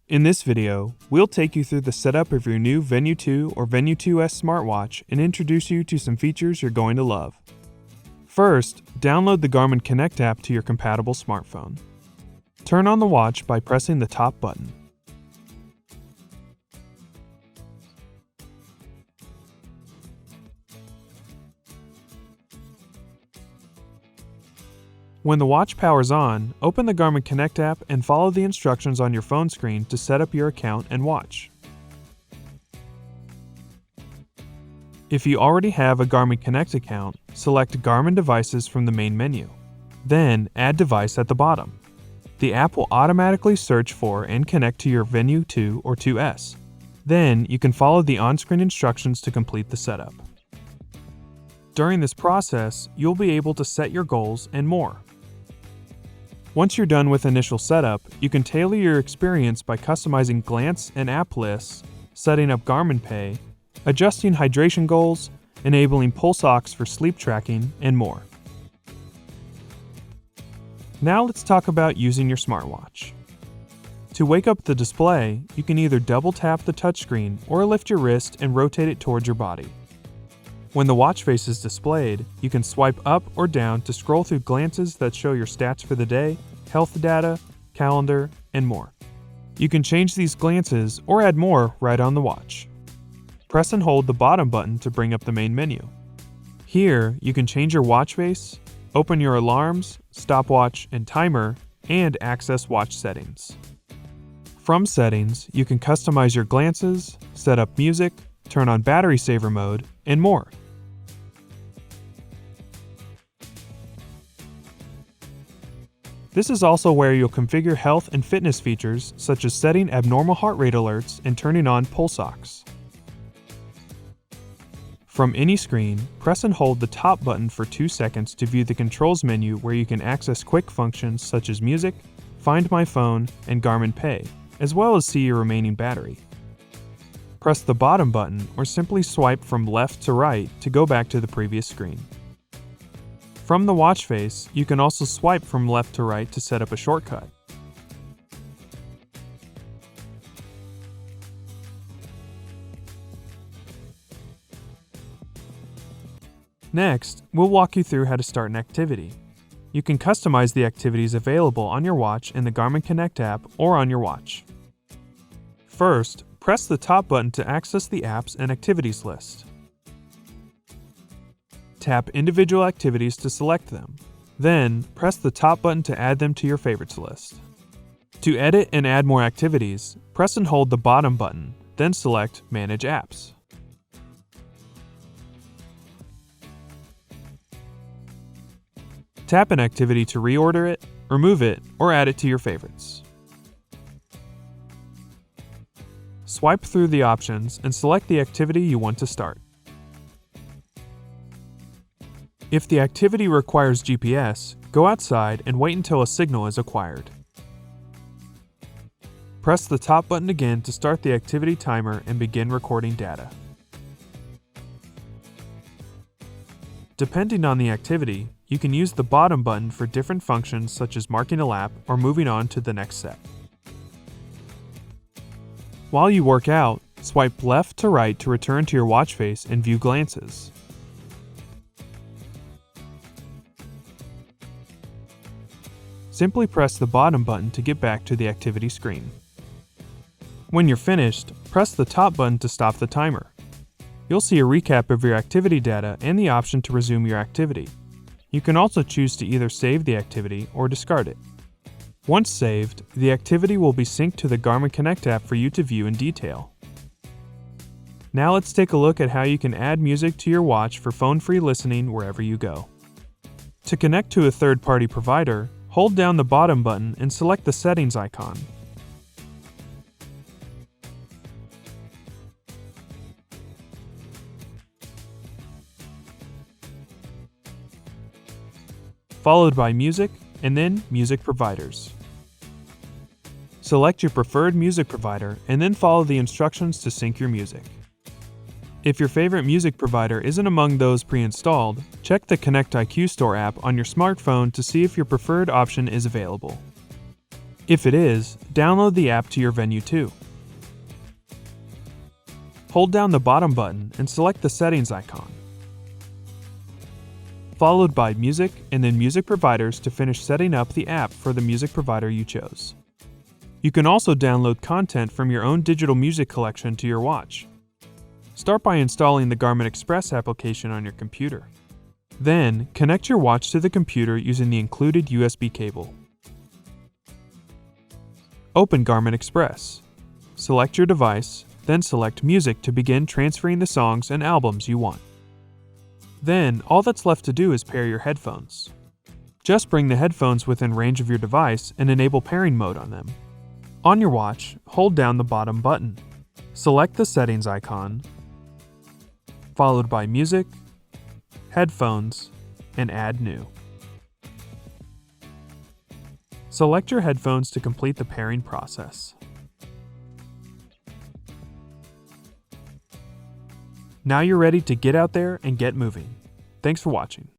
In this video, we'll take you through the setup of your new VENU2 or VENU2S smartwatch and introduce you to some features you're going to love. First, download the Garmin Connect app to your compatible smartphone. Turn on the watch by pressing the top button. When the watch powers on, open the Garmin Connect app and follow the instructions on your phone screen to set up your account and watch. If you already have a Garmin Connect account, select Garmin Devices from the main menu. Then, add device at the bottom. The app will automatically search for and connect to your VENU2 or 2S. Then, you can follow the on-screen instructions to complete the setup. During this process, you'll be able to set your goals and more. Once you're done with initial setup, you can tailor your experience by customizing glance and app lists, setting up Garmin Pay, adjusting hydration goals, enabling pulse ox for sleep tracking, and more. Now let's talk about using your smartwatch. To wake up the display, you can either double tap the touchscreen or lift your wrist and rotate it towards your body. When the watch face is displayed, you can swipe up or down to scroll through glances that show your stats for the day, health data, calendar, and more. You can change these glances or add more right on the watch. Press and hold the bottom button to bring up the main menu. Here, you can change your watch face, open your alarms, stopwatch, and timer, and access watch settings. From settings, you can customize your glances, set up music, turn on battery saver mode, and more. This is also where you'll configure health and fitness features such as setting abnormal heart rate alerts and turning on pulse ox. From any screen, press and hold the top button for 2 seconds to view the controls menu where you can access quick functions such as music, Find My Phone, and Garmin Pay, as well as see your remaining battery. Press the bottom button or simply swipe from left to right to go back to the previous screen. From the watch face, you can also swipe from left to right to set up a shortcut. Next, we'll walk you through how to start an activity. You can customize the activities available on your watch in the Garmin Connect app or on your watch. First, press the top button to access the apps and activities list. Tap individual activities to select them. Then, press the top button to add them to your favorites list. To edit and add more activities, press and hold the bottom button, then select Manage Apps. Tap an activity to reorder it, remove it, or add it to your favorites. Swipe through the options and select the activity you want to start. If the activity requires GPS, go outside and wait until a signal is acquired. Press the top button again to start the activity timer and begin recording data. Depending on the activity, you can use the bottom button for different functions such as marking a lap or moving on to the next set. While you work out, swipe left to right to return to your watch face and view glances. Simply press the bottom button to get back to the activity screen. When you're finished, press the top button to stop the timer. You'll see a recap of your activity data and the option to resume your activity. You can also choose to either save the activity or discard it. Once saved, the activity will be synced to the Garmin Connect app for you to view in detail. Now let's take a look at how you can add music to your watch for phone-free listening wherever you go. To connect to a third-party provider, hold down the bottom button and select the settings icon. Followed by Music, and then Music Providers. Select your preferred music provider and then follow the instructions to sync your music. If your favorite music provider isn't among those pre-installed, check the Connect IQ Store app on your smartphone to see if your preferred option is available. If it is, download the app to your VENU2. Hold down the bottom button and select the settings icon, followed by Music and then Music Providers to finish setting up the app for the music provider you chose. You can also download content from your own digital music collection to your watch. Start by installing the Garmin Express application on your computer. Then, connect your watch to the computer using the included USB cable. Open Garmin Express. Select your device, then select Music to begin transferring the songs and albums you want. Then, all that's left to do is pair your headphones. Just bring the headphones within range of your device and enable pairing mode on them. On your watch, hold down the bottom button. Select the settings icon, followed by Music, Headphones, and Add New. Select your headphones to complete the pairing process. Now you're ready to get out there and get moving. Thanks for watching.